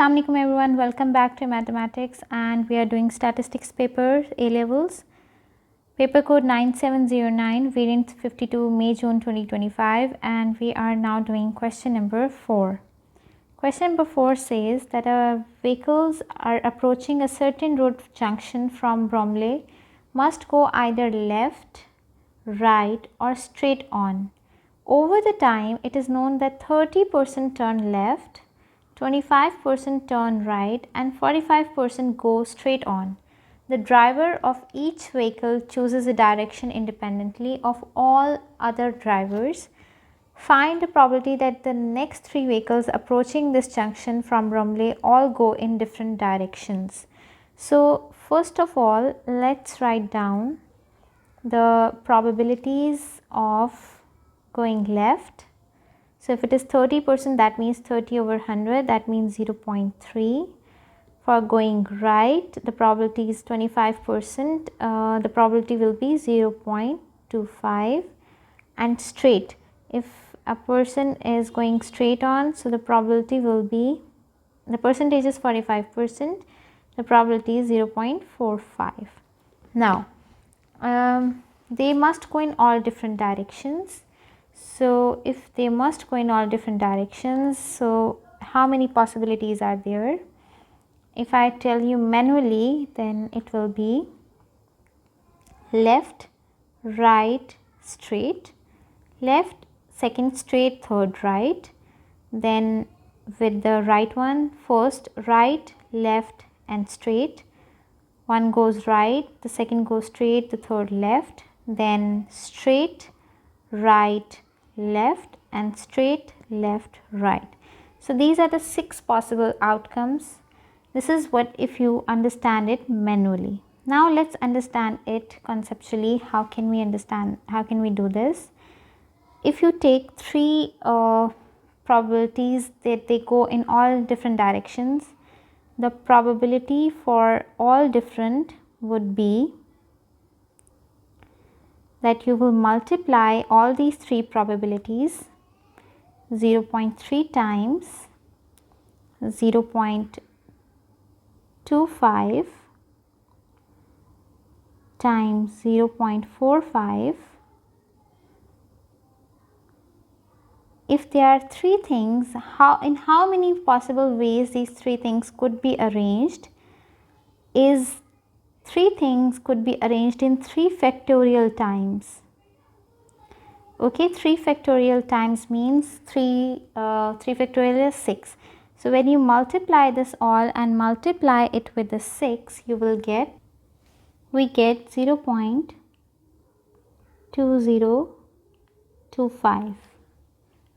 Assalamu alaikum everyone, welcome back to mathematics, and we are doing statistics paper A levels, paper code 9709, variant 52, May June 2025, and we are now doing question number 4. Question number 4 says that vehicles are approaching a certain road junction from Bromley must go either left, right or straight on. Over the time, it is known that 30% turn left, 25% turn right and 45% go straight on. The driver of each vehicle chooses a direction independently of all other drivers. Find the probability that the next 3 vehicles approaching this junction from Bromley all go in different directions. So first of all, let's write down the probabilities of going left. So if it is 30%, that means 30 over 100, that means 0.3. For going right, the probability is 25%, the probability will be 0.25. And straight, if a person is going straight on, so the probability will be, the percentage is 45%, the probability is 0.45. Now, they must go in all different directions. So if they must go in all different directions, so how many possibilities are there? If I tell you manually, then it will be left, right, straight, left, second straight, third right, then with the right one, first right, left and straight, one goes right, the second goes straight, the third left, then straight, right, left and straight, left, right. So these are the 6 possible outcomes. This is what if you understand it manually. Now let's understand it conceptually. How can we understand, how can we do this? If you take 3 probabilities that they go in all different directions, the probability for all different would be that you will multiply all these 3 probabilities 0.3 times 0.25 times 0.45. If there are 3 things, in how many possible ways these 3 things could be arranged is 3 things could be arranged in 3 factorial times. Okay, 3 factorial times means 3 factorial is 6. So when you multiply this all and multiply it with the 6, you will get, we get 0.2025.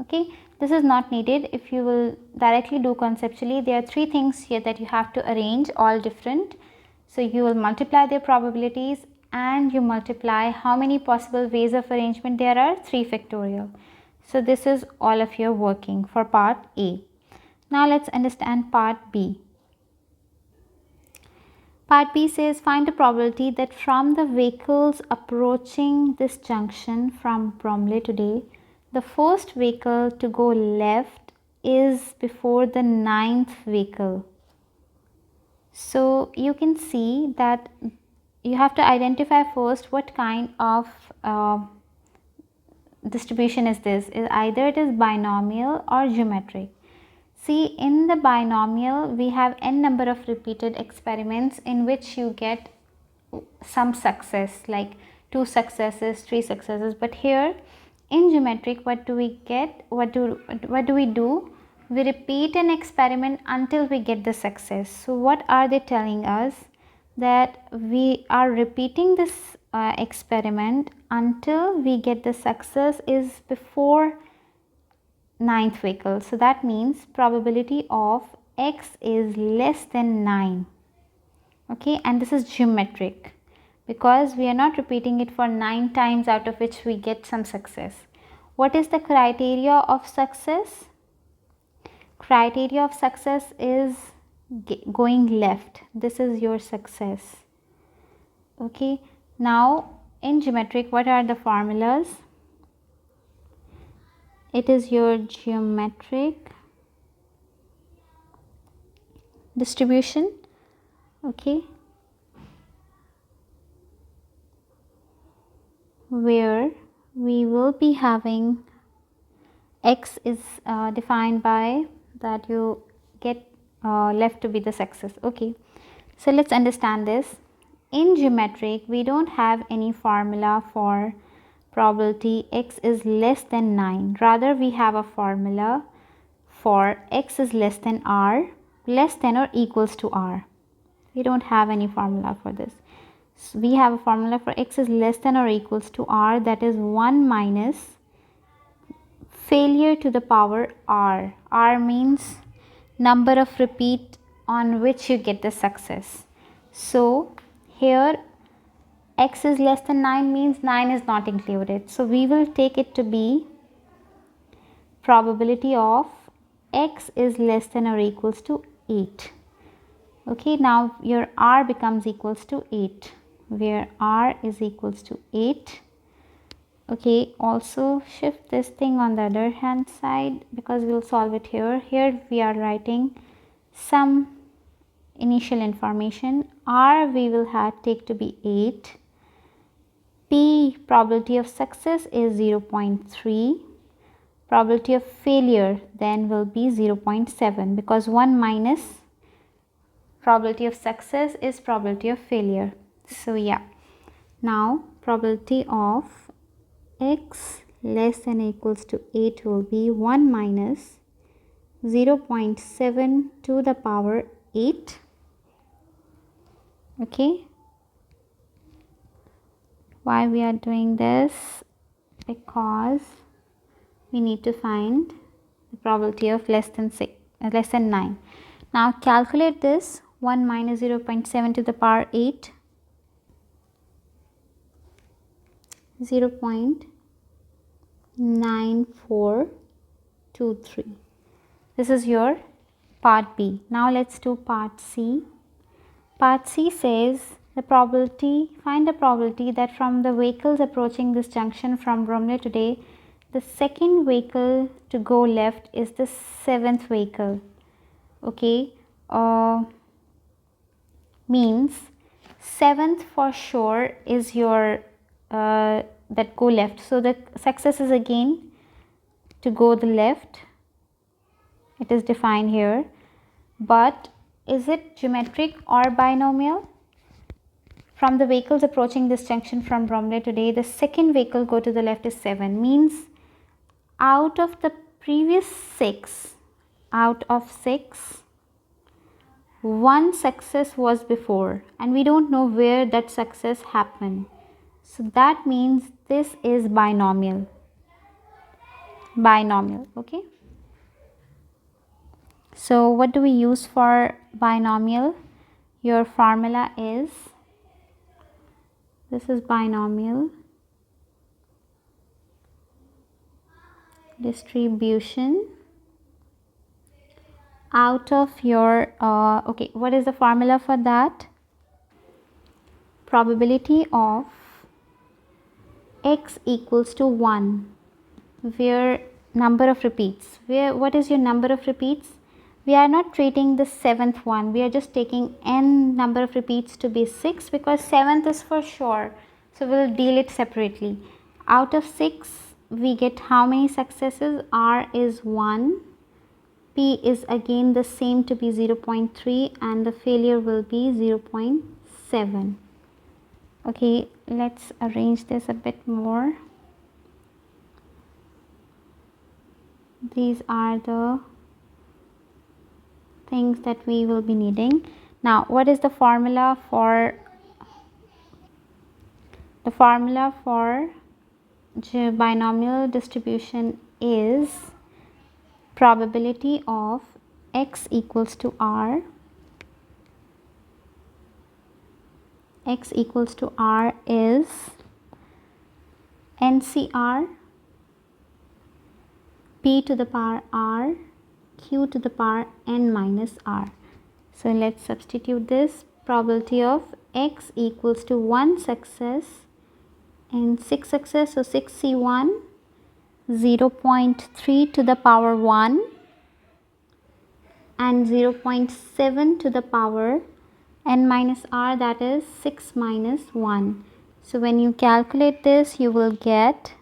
Okay, this is not needed. If you will directly do conceptually, there are 3 things here that you have to arrange all different. So you will multiply their probabilities and you multiply how many possible ways of arrangement there are, 3 factorial. So this is all of your working for part A. Now let's understand part B. Part B says find the probability that from the vehicles approaching this junction from Bromley today, the first vehicle to go left is before the 9th vehicle. So you can see that you have to identify first what kind of distribution is this. Either it is binomial or geometric. See, in the binomial we have n number of repeated experiments in which you get some success, like 2 successes, 3 successes. But here in geometric, what do we get? What do we do? We repeat an experiment until we get the success. So what are they telling us? That we are repeating this experiment until we get the success is before 9th vehicle. So that means probability of x is less than 9. Okay, and this is geometric because we are not repeating it for 9 times out of which we get some success. What is the criteria of success? Criteria of success is going left. This is your success. Okay, now in geometric, what are the formulas? It is your geometric distribution. Okay, where we will be having x is defined by that you get left to be the success. Okay, so let's understand this. In geometric, we don't have any formula for probability x is less than 9. Rather, we have a formula for x is less than r, less than or equals to r. We don't have any formula for this. So we have a formula for x is less than or equals to r, that is 1 minus failure to the power r. R means number of repeat on which you get the success. So here x is less than 9 means 9 is not included. So we will take it to be probability of x is less than or equals to 8. Okay, now your r becomes equals to 8, where r is equals to 8. Okay, also shift this thing on the other hand side because we'll solve it here. Here we are writing some initial information. R we will take to be 8. P probability of success is 0.3. Probability of failure then will be 0.7 because 1 minus probability of success is probability of failure. So yeah, now probability of x less than or equals to 8 will be 1 minus 0.7 to the power 8. Okay, why we are doing this? Because we need to find the probability of less than 9. Now calculate this. 1 minus 0.7 to the power 8, 0.9423. This is your part B. Now let's do part C. Part C says the probability, find the probability that from the vehicles approaching this junction from Bromley today, the second vehicle to go left is the 7th vehicle. Okay, means 7th for sure is your that go left. So the success is again to go the left. It is defined here, but is it geometric or binomial? From the vehicles approaching this junction from Bromley today, the second vehicle go to the left is 7, means out of the previous 6, out of 6, one success was before and we don't know where that success happened. So that means this is binomial. Binomial, okay. So what do we use for binomial? Your formula is, this is binomial distribution out of your okay, what is the formula for that? Probability of x equals to 1, where number of repeats, where what is your number of repeats? We are not treating the 7th one, we are just taking n number of repeats to be 6 because 7th is for sure, so we'll deal it separately. Out of 6 we get how many successes? R is 1, P is again the same to be 0.3 and the failure will be 0.7. Okay, let's arrange this a bit more. These are the things that we will be needing. Now what is the formula for binomial distribution? Is probability of x equals to r, x equals to r is NCR p to the power r q to the power n minus r. So let's substitute this. Probability of x equals to 1 success and 6 success, so 6c1, 0.3 to the power 1 and 0.7 to the power n minus r, that is 6 minus 1. So when you calculate this, you will get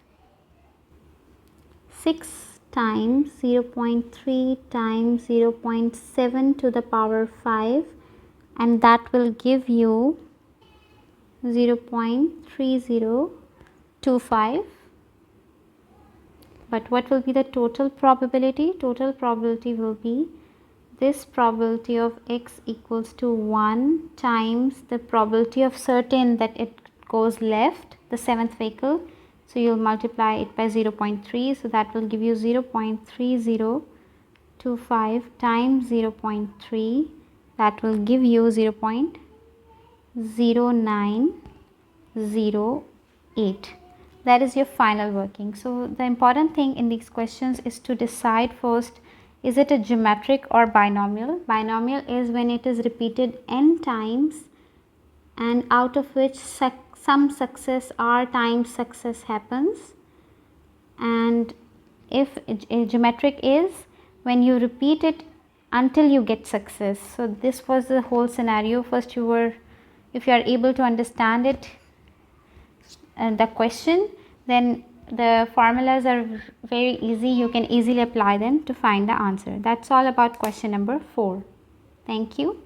6 times 0.3 times 0.7 to the power 5, and that will give you 0.3025. But what will be the total probability? Total probability will be this probability of x equals to 1 times the probability of certain that it goes left, the 7th vehicle. So you will multiply it by 0.3, so that will give you 0.3025 times 0.3, that will give you 0.0908. That is your final working. So the important thing in these questions is to decide first, is it a geometric or binomial? Binomial is when it is repeated n times and out of which some success r times success happens. And if a geometric is when you repeat it until you get success. So this was the whole scenario. First if you are able to understand it, the question, then the formulas are very easy. You can easily apply them to find the answer. That's all about question number 4. Thank you.